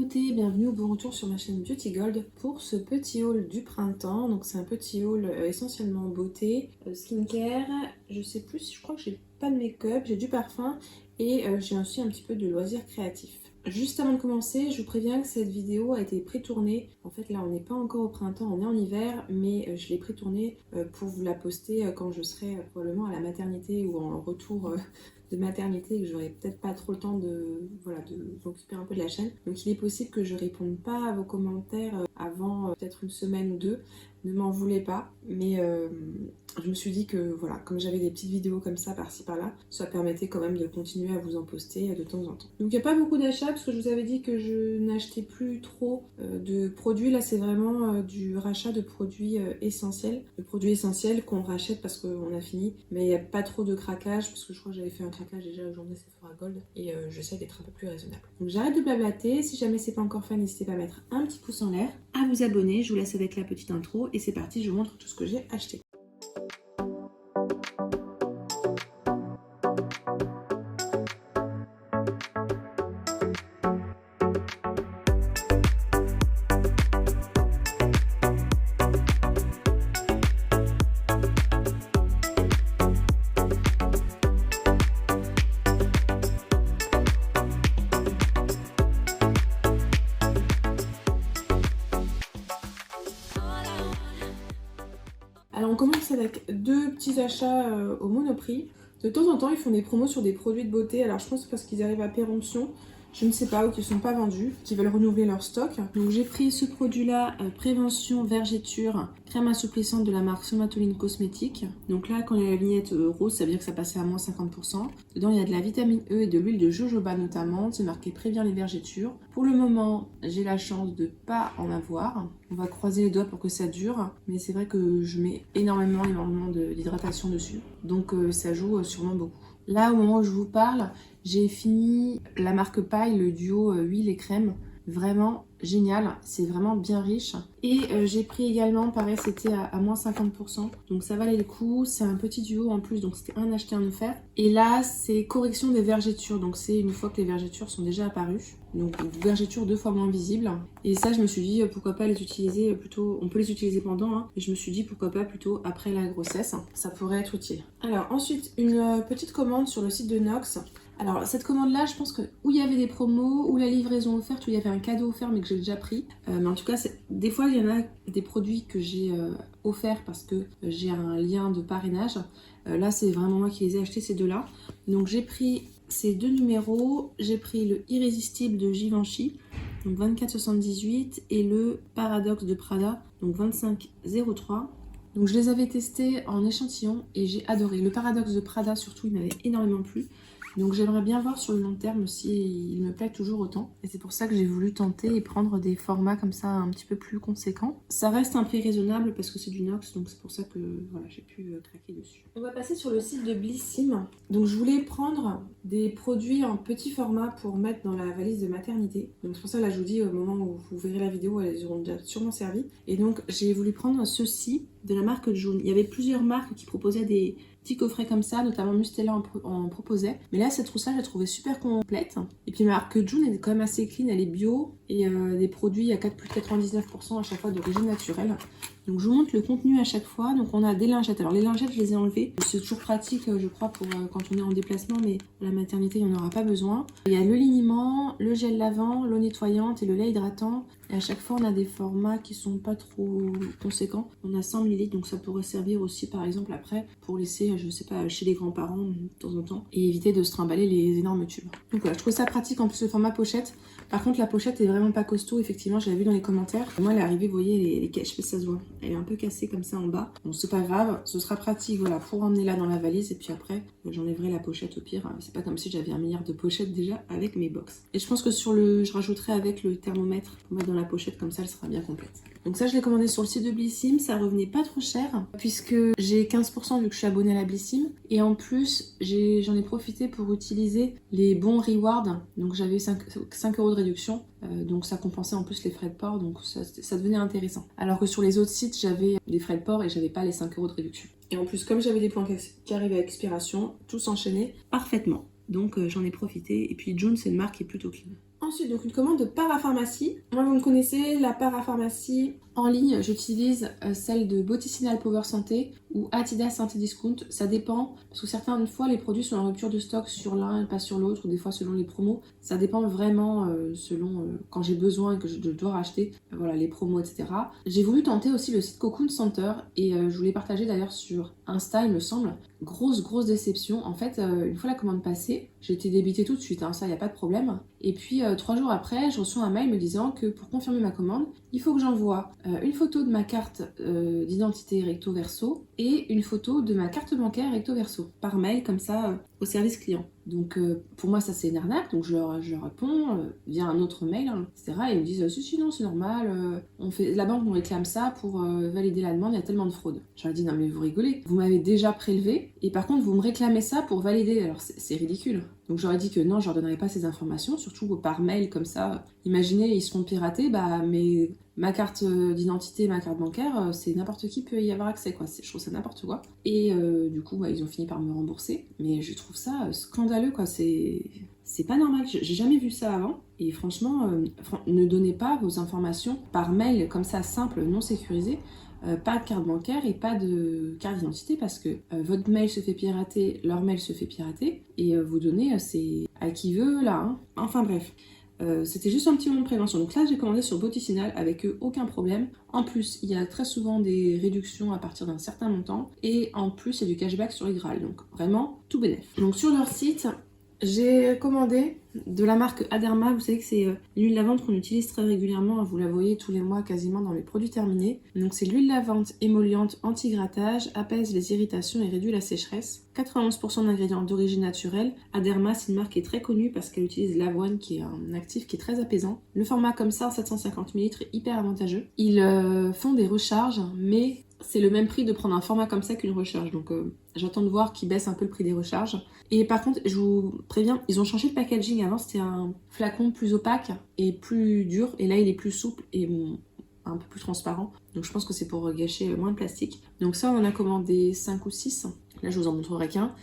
beauté, bienvenue au bon retour sur ma chaîne Beauty Gold pour ce petit haul du printemps. Donc c'est un petit haul essentiellement beauté, skincare, je sais plus, je crois que j'ai pas de make-up, j'ai du parfum et j'ai aussi un petit peu de loisirs créatifs. Juste avant de commencer, je vous préviens que cette vidéo a été pré-tournée. En fait là on n'est pas encore au printemps, on est en hiver, mais je l'ai pré-tournée pour vous la poster quand je serai probablement à la maternité ou en retour de maternité et que j'aurai peut-être pas trop le temps de m'occuper un peu de la chaîne. Donc il est possible que je réponde pas à vos commentaires avant peut-être une semaine ou deux. Ne m'en voulez pas, mais je me suis dit que voilà, comme j'avais des petites vidéos comme ça par-ci par-là, ça permettait quand même de continuer à vous en poster de temps en temps. Donc il n'y a pas beaucoup d'achats parce que je vous avais dit que je n'achetais plus trop de produits. Là c'est vraiment du rachat de produits essentiels. De produits essentiels qu'on rachète parce qu'on a fini, mais il n'y a pas trop de craquage parce que je crois que j'avais fait un craquage déjà la journée Sephora Gold et j'essaie d'être un peu plus raisonnable. Donc j'arrête de blablater, si jamais c'est pas encore fait, n'hésitez pas à mettre un petit pouce en l'air, à vous abonner, je vous laisse avec la petite intro et c'est parti, je vous montre tout ce que j'ai acheté. Alors on commence avec deux petits achats au Monoprix. De temps en temps ils font des promos sur des produits de beauté. Alors je pense que c'est parce qu'ils arrivent à péremption, je ne sais pas, ou qu'ils ne sont pas vendus, qu'ils veulent renouveler leur stock. Donc j'ai pris ce produit là, Prévention Vergéture, crème assouplissante de la marque Somatoline Cosmétique. Donc là quand il y a la vignette rose, ça veut dire que ça passait à moins 50%. Dedans il y a de la vitamine E et de l'huile de jojoba notamment. C'est marqué prévient les vergetures. Pour le moment j'ai la chance de pas en avoir. On va croiser les doigts pour que ça dure. Mais c'est vrai que je mets énormément d'hydratation dessus. Donc ça joue sûrement beaucoup. Là au moment où je vous parle, j'ai fini la marque Paille, le duo huile et crème. Vraiment génial, c'est vraiment bien riche. Et j'ai pris également, pareil, c'était à moins 50%. Donc ça valait le coup, c'est un petit duo en plus, donc c'était un acheté un offert. Et là, c'est correction des vergetures, donc c'est une fois que les vergetures sont déjà apparues. Donc vergetures 2 fois moins visibles. Et ça, je me suis dit, pourquoi pas les utiliser plutôt, on peut les utiliser pendant, hein, et je me suis dit, pourquoi pas plutôt après la grossesse, ça pourrait être utile. Alors ensuite, une petite commande sur le site de Nox. Alors cette commande là, je pense que où il y avait des promos, ou la livraison offerte, où il y avait un cadeau offert mais que j'ai déjà pris. Mais en tout cas, des fois il y en a des produits que j'ai offerts parce que j'ai un lien de parrainage. Là c'est vraiment moi qui les ai achetés ces deux là. Donc j'ai pris ces deux numéros, j'ai pris le Irrésistible de Givenchy, donc 24,78 et le Paradoxe de Prada, donc 25,03. Donc je les avais testés en échantillon et j'ai adoré. Le Paradoxe de Prada surtout, il m'avait énormément plu. Donc j'aimerais bien voir sur le long terme si il me plaît toujours autant. Et c'est pour ça que j'ai voulu tenter et prendre des formats comme ça un petit peu plus conséquents. Ça reste un prix raisonnable parce que c'est du Nox, donc c'est pour ça que voilà, j'ai pu craquer dessus. On va passer sur le site de Blissim. Donc je voulais prendre des produits en petit format pour mettre dans la valise de maternité. Donc c'est pour ça là je vous dis au moment où vous verrez la vidéo, elles auront déjà sûrement servi. Et donc j'ai voulu prendre ceux-ci de la marque June. Il y avait plusieurs marques qui proposaient des petits coffrets comme ça, notamment Mustela en proposait. Mais là, cette trousse-là, je la trouvais super complète. Et puis, la marque June, elle est quand même assez clean, elle est bio. Et des produits à plus de 99% à chaque fois d'origine naturelle. Donc, je vous montre le contenu à chaque fois. Donc, on a des lingettes. Alors, les lingettes, je les ai enlevées. C'est toujours pratique, je crois, pour quand on est en déplacement. Mais pour la maternité, il n'y en aura pas besoin. Il y a le liniment, le gel lavant, l'eau nettoyante et le lait hydratant. Et à chaque fois, on a des formats qui sont pas trop conséquents. On a 100 ml, donc ça pourrait servir aussi, par exemple, après, pour laisser, je sais pas, chez les grands-parents de temps en temps. Et éviter de se trimballer les énormes tubes. Donc voilà, je trouve ça pratique, en plus, le format pochette. Par contre, la pochette est vraiment pas costaud, effectivement, j'avais vu dans les commentaires. Moi, elle est arrivée, vous voyez, les caches, ça se voit. Elle est un peu cassée comme ça en bas. Bon, c'est pas grave, ce sera pratique, voilà, pour emmener là dans la valise. Et puis après, j'enlèverai la pochette au pire. C'est pas comme si j'avais 1 milliard de pochettes déjà avec mes box. Et je pense que je rajouterai avec le thermomètre pour mettre dans la pochette, comme ça, elle sera bien complète. Donc ça, je l'ai commandé sur le site de Blissim, ça revenait pas trop cher, puisque j'ai 15% vu que je suis abonnée à la Blissim. Et en plus, j'en ai profité pour utiliser les bons rewards. Donc j'avais 5 € de réduction, donc ça compensait en plus les frais de port, donc ça devenait intéressant. Alors que sur les autres sites, j'avais des frais de port et j'avais pas les 5 € de réduction. Et en plus, comme j'avais des points qui arrivaient à expiration, tout s'enchaînait parfaitement. Donc j'en ai profité. Et puis June, c'est une marque qui est plutôt clean. Ensuite, donc une commande de parapharmacie. Moi, vous me connaissez, la parapharmacie en ligne, j'utilise celle de Boticinal Power Santé ou Atidas Santé Discount. Ça dépend, parce que certaines fois, les produits sont en rupture de stock sur l'un et pas sur l'autre, ou des fois selon les promos. Ça dépend vraiment selon quand j'ai besoin et que je dois racheter, voilà, les promos, etc. J'ai voulu tenter aussi le site Cocoon Center et je voulais partager d'ailleurs sur Insta, il me semble. Grosse déception. En fait, une fois la commande passée, j'ai été débitée tout de suite, hein, ça, il n'y a pas de problème. Et puis, 3 jours après, je reçois un mail me disant que pour confirmer ma commande, il faut que j'envoie une photo de ma carte d'identité recto verso et une photo de ma carte bancaire recto verso par mail, comme ça, au service client. Donc, pour moi, ça, c'est une arnaque. Donc, je leur réponds via un autre mail, hein, etc. Et ils me disent si, non, c'est normal. La banque nous réclame ça pour valider la demande, il y a tellement de fraude. Je leur ai dit non, mais vous rigolez. Vous m'avez déjà prélevé et par contre, vous me réclamez ça pour valider. Alors, c'est ridicule. Donc j'aurais dit que non, je leur donnerais pas ces informations, surtout par mail comme ça. Imaginez, ils se font pirater, mais ma carte d'identité, ma carte bancaire, c'est n'importe qui peut y avoir accès, quoi. Je trouve ça n'importe quoi. Et du coup, ils ont fini par me rembourser. Mais je trouve ça scandaleux, quoi. C'est pas normal. J'ai jamais vu ça avant. Et franchement, ne donnez pas vos informations par mail comme ça, simple, non sécurisé. Pas de carte bancaire et pas de carte d'identité parce que votre mail se fait pirater, leur mail se fait pirater et vous donnez, c'est à qui veut là. Hein. Enfin bref, c'était juste un petit moment de prévention. Donc là, j'ai commandé sur Boticinal avec eux, aucun problème. En plus, il y a très souvent des réductions à partir d'un certain montant et en plus, il y a du cashback sur les Graal. Donc vraiment, tout bénef. Donc sur leur site, j'ai commandé de la marque Aderma, vous savez que c'est l'huile lavande qu'on utilise très régulièrement, vous la voyez tous les mois quasiment dans les produits terminés. Donc c'est l'huile lavande émolliente anti-grattage, apaise les irritations et réduit la sécheresse. 91% d'ingrédients d'origine naturelle. Aderma, c'est une marque qui est très connue parce qu'elle utilise l'avoine qui est un actif qui est très apaisant. Le format comme ça, 750 ml, est hyper avantageux. Ils font des recharges, mais c'est le même prix de prendre un format comme ça qu'une recharge. Donc j'attends de voir qu'ils baissent un peu le prix des recharges. Et par contre, je vous préviens, ils ont changé le packaging. Avant, c'était un flacon plus opaque et plus dur. Et là, il est plus souple et un peu plus transparent. Donc je pense que c'est pour gâcher moins de plastique. Donc ça, on en a commandé 5 ou 6. Là, je vous en montrerai qu'un.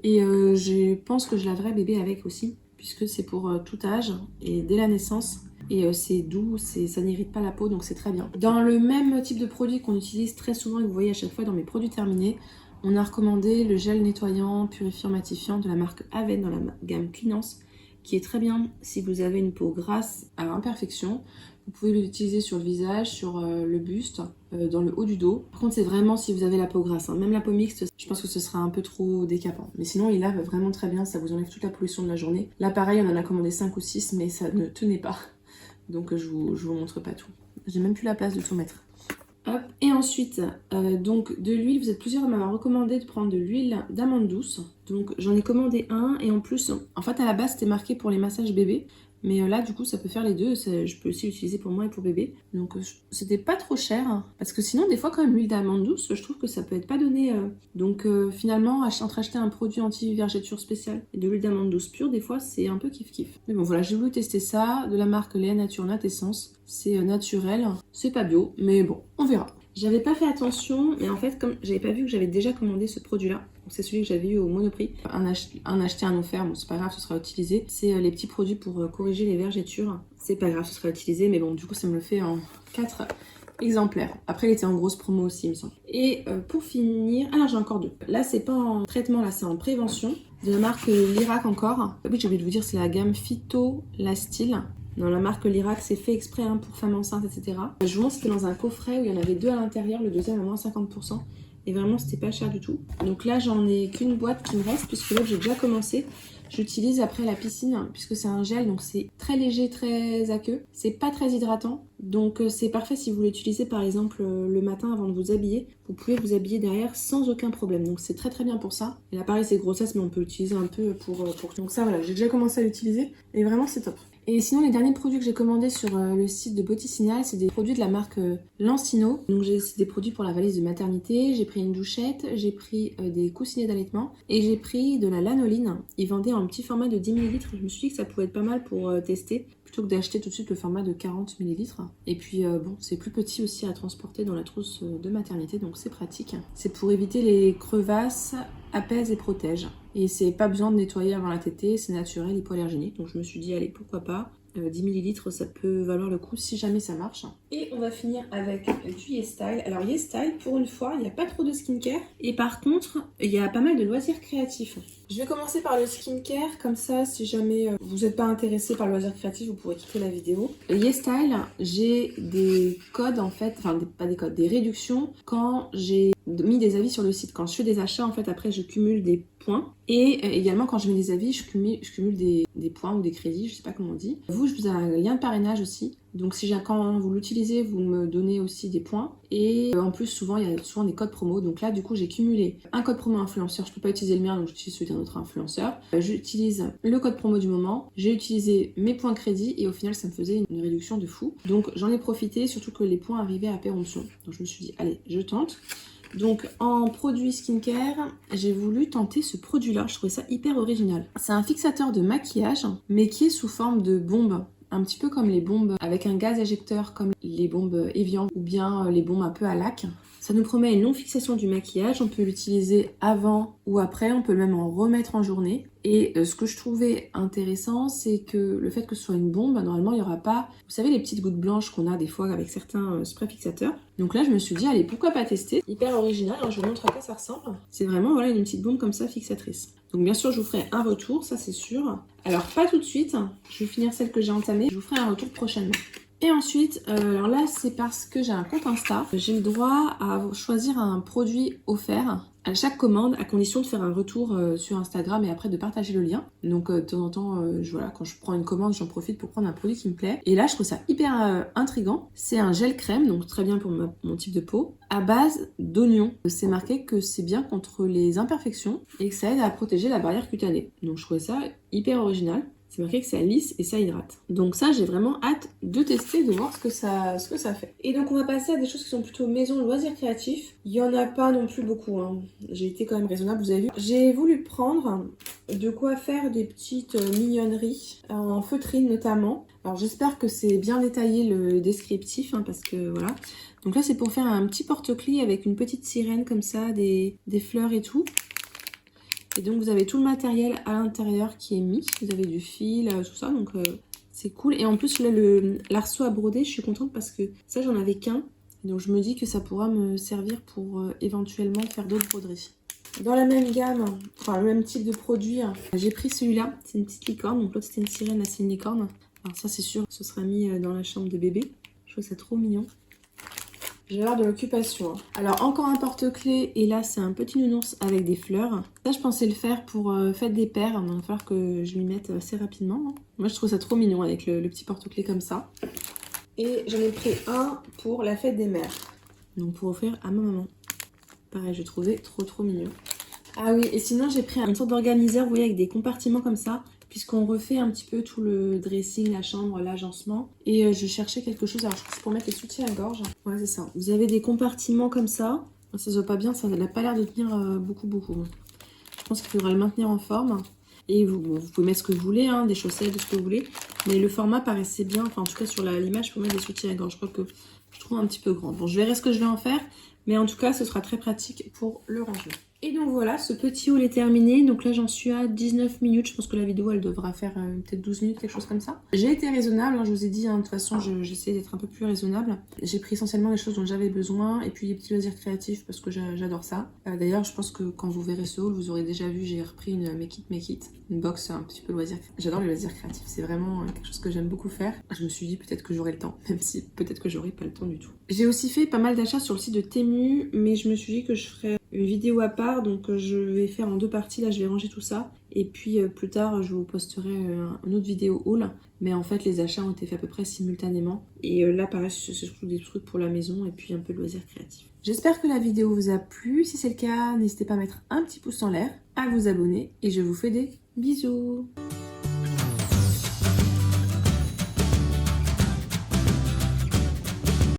Et je pense que je laverai bébé avec aussi, puisque c'est pour tout âge et dès la naissance. Et c'est doux, ça n'irrite pas la peau, donc c'est très bien. Dans le même type de produit qu'on utilise très souvent et que vous voyez à chaque fois dans mes produits terminés, on a recommandé le gel nettoyant, purifiant, matifiant de la marque Aven dans la gamme Cleanance, qui est très bien si vous avez une peau grasse à imperfection. Vous pouvez l'utiliser sur le visage, sur le buste, dans le haut du dos. Par contre, c'est vraiment si vous avez la peau grasse. Hein. Même la peau mixte, je pense que ce sera un peu trop décapant. Mais sinon, il lave vraiment très bien, ça vous enlève toute la pollution de la journée. Là, pareil, on en a commandé 5 ou 6, mais ça ne tenait pas. Donc je vous montre pas tout. J'ai même plus la place de tout mettre. Hop. Et ensuite, donc de l'huile, vous êtes plusieurs à m'avoir recommandé de prendre de l'huile d'amande douce. Donc j'en ai commandé un et en plus, en fait à la base c'était marqué pour les massages bébés. Mais là du coup ça peut faire les deux, je peux aussi l'utiliser pour moi et pour bébé. Donc c'était pas trop cher. Hein. Parce que sinon des fois quand même l'huile d'amande douce, je trouve que ça peut être pas donné. Donc finalement entre acheter un produit anti-vergéture spécial et de l'huile d'amande douce pure, des fois c'est un peu kiff-kiff. Mais bon voilà, j'ai voulu tester ça, de la marque Léa Nature Nat Essence. C'est naturel, c'est pas bio, mais bon, on verra. J'avais pas fait attention, mais en fait, comme j'avais pas vu que j'avais déjà commandé ce produit-là, c'est celui que j'avais eu au Monoprix, un acheté, un offert, bon c'est pas grave, ce sera utilisé. C'est les petits produits pour corriger les vergetures. C'est pas grave, ce sera utilisé, mais bon, du coup, ça me le fait en 4 exemplaires. Après, il était en grosse promo aussi, il me semble. Et pour finir, alors j'ai encore 2. Là, c'est pas en traitement, là, c'est en prévention. De la marque Lirac encore. Oui, j'ai oublié de vous dire, c'est la gamme Phyto Lastyle. Dans la marque Lirac, c'est fait exprès hein, pour femmes enceintes, etc. Je vous montre, c'était dans un coffret où il y en avait 2 à l'intérieur, le deuxième à moins 50%. Et vraiment, c'était pas cher du tout. Donc là, j'en ai qu'une boîte qui me reste, puisque l'autre, j'ai déjà commencé. J'utilise après la piscine, puisque c'est un gel, donc c'est très léger, très aqueux. C'est pas très hydratant, donc c'est parfait si vous l'utilisez par exemple le matin avant de vous habiller. Vous pouvez vous habiller derrière sans aucun problème, donc c'est très bien pour ça. Et là pareil, c'est grossesse, mais on peut l'utiliser un peu pour... Donc ça, voilà, j'ai déjà commencé à l'utiliser, et vraiment c'est top. Et sinon, les derniers produits que j'ai commandés sur le site de Boticinal, c'est des produits de la marque Lancino. Donc c'est des produits pour la valise de maternité. J'ai pris une douchette, j'ai pris des coussinets d'allaitement et j'ai pris de la lanoline. Ils vendaient en petit format de 10 ml. Je me suis dit que ça pouvait être pas mal pour tester plutôt que d'acheter tout de suite le format de 40 ml. Et puis bon, c'est plus petit aussi à transporter dans la trousse de maternité, donc c'est pratique. C'est pour éviter les crevasses, apaise et protège. Et c'est pas besoin de nettoyer avant la tétée, c'est naturel, hypoallergénique. Donc je me suis dit, allez, pourquoi pas. 10 ml, ça peut valoir le coup si jamais ça marche. Et on va finir avec du YesStyle. Alors YesStyle, pour une fois, il n'y a pas trop de skincare. Et par contre, il y a pas mal de loisirs créatifs. Je vais commencer par le skincare, comme ça, si jamais vous n'êtes pas intéressé par le loisir créatif, vous pourrez quitter la vidéo. YesStyle, j'ai des codes en fait, enfin pas des codes, des réductions quand j'ai mis des avis sur le site. Quand je fais des achats, en fait, après, je cumule des points. Et également, quand je mets des avis, je cumule des points ou des crédits, je sais pas comment on dit. Vous, je vous ai un lien de parrainage aussi. Donc, quand vous l'utilisez, vous me donnez aussi des points. Et en plus, souvent, il y a souvent des codes promo. Donc là, du coup, j'ai cumulé un code promo influenceur. Je peux pas utiliser le mien, donc j'utilise celui d'un autre influenceur. J'utilise le code promo du moment. J'ai utilisé mes points crédits et au final, ça me faisait une réduction de fou. Donc, j'en ai profité, surtout que les points arrivaient à péremption. Donc, je me suis dit, allez, je tente. Donc en produit skincare, j'ai voulu tenter ce produit-là, je trouvais ça hyper original. C'est un fixateur de maquillage, mais qui est sous forme de bombe. Un petit peu comme les bombes avec un gaz éjecteur, comme les bombes Evian ou bien les bombes un peu à lac. Ça nous promet une longue fixation du maquillage, on peut l'utiliser avant ou après, on peut même en remettre en journée. Et ce que je trouvais intéressant, c'est que le fait que ce soit une bombe, normalement il n'y aura pas, vous savez les petites gouttes blanches qu'on a des fois avec certains sprays fixateurs. Donc là je me suis dit, allez pourquoi pas tester. Hyper original, hein, je vous montre à quoi ça ressemble. C'est vraiment voilà, une petite bombe comme ça fixatrice. Donc bien sûr je vous ferai un retour, ça c'est sûr. Alors pas tout de suite, je vais finir celle que j'ai entamée, je vous ferai un retour prochainement. Et ensuite, alors là c'est parce que j'ai un compte Insta, j'ai le droit à choisir un produit offert à chaque commande, à condition de faire un retour sur Instagram et après de partager le lien. Donc de temps en temps, voilà, quand je prends une commande, j'en profite pour prendre un produit qui me plaît. Et là, je trouve ça hyper intriguant. C'est un gel crème, donc très bien pour mon type de peau, à base d'oignon. C'est marqué que c'est bien contre les imperfections et que ça aide à protéger la barrière cutanée. Donc je trouvais ça hyper original. C'est marqué que ça lisse et ça hydrate. Donc ça, j'ai vraiment hâte de tester, de voir ce que ça fait. Et donc on va passer à des choses qui sont plutôt maison, loisirs créatifs. Il n'y en a pas non plus beaucoup, hein. J'ai été quand même raisonnable, vous avez vu. J'ai voulu prendre de quoi faire des petites mignonneries, en feutrine notamment. Alors j'espère que c'est bien détaillé le descriptif, hein, parce que voilà. Donc là c'est pour faire un petit porte-clés avec une petite sirène comme ça, des fleurs et tout. Et donc vous avez tout le matériel à l'intérieur qui est mis, vous avez du fil, tout ça, donc c'est cool. Et en plus là, l'arceau à broder, je suis contente parce que ça j'en avais qu'un. Donc je me dis que ça pourra me servir pour éventuellement faire d'autres broderies. Dans la même gamme, enfin le même type de produit, j'ai pris celui-là, c'est une petite licorne, donc l'autre c'était une sirène, là c'est une licorne. Alors ça c'est sûr, ce sera mis dans la chambre de bébé, je trouve ça trop mignon. Je vais avoir de l'occupation. Alors encore un porte-clés et là c'est un petit nounours avec des fleurs. Ça je pensais le faire pour fête des pères, il va falloir que je m'y mette assez rapidement. Moi je trouve ça trop mignon avec le petit porte-clés comme ça. Et j'en ai pris un pour la fête des mères. Donc pour offrir à ma maman. Pareil, je trouvais trop mignon. Ah oui, et sinon j'ai pris une sorte d'organiseur, vous voyez, avec des compartiments comme ça. Puisqu'on refait un petit peu tout le dressing, la chambre, l'agencement. Et je cherchais quelque chose, alors je crois que c'est pour mettre les soutiens-gorge. Ouais, c'est ça. Vous avez des compartiments comme ça. Ça se voit pas bien, ça n'a pas l'air de tenir beaucoup. Je pense qu'il faudra le maintenir en forme. Et vous pouvez mettre ce que vous voulez, hein, des chaussettes, de ce que vous voulez. Mais le format paraissait bien, enfin en tout cas sur l'image, pour mettre des soutiens-gorge. Je crois que je trouve un petit peu grand. Bon, je verrai ce que je vais en faire. Mais en tout cas, ce sera très pratique pour le rangement. Et donc voilà, ce petit haul est terminé. Donc là, j'en suis à 19 minutes. Je pense que la vidéo, elle devra faire peut-être 12 minutes, quelque chose comme ça. J'ai été raisonnable, hein, je vous ai dit. Hein, de toute façon, j'essaie d'être un peu plus raisonnable. J'ai pris essentiellement les choses dont j'avais besoin. Et puis les petits loisirs créatifs parce que j'adore ça. D'ailleurs, je pense que quand vous verrez ce haul, vous aurez déjà vu, j'ai repris une Make It. Une box un petit peu loisirs. J'adore les loisirs créatifs. C'est vraiment quelque chose que j'aime beaucoup faire. Je me suis dit peut-être que j'aurai le temps. Même si peut-être que j'aurai pas le temps du tout. J'ai aussi fait pas mal d'achats sur le site de Temu. Mais je me suis dit que je ferais une vidéo à part, donc je vais faire en deux parties. Là je vais ranger tout ça et puis plus tard je vous posterai une autre vidéo haul, mais en fait les achats ont été faits à peu près simultanément et là pareil c'est surtout des trucs pour la maison et puis un peu de loisirs créatifs. J'espère que la vidéo vous a plu, si c'est le cas n'hésitez pas à mettre un petit pouce en l'air, à vous abonner et je vous fais des bisous.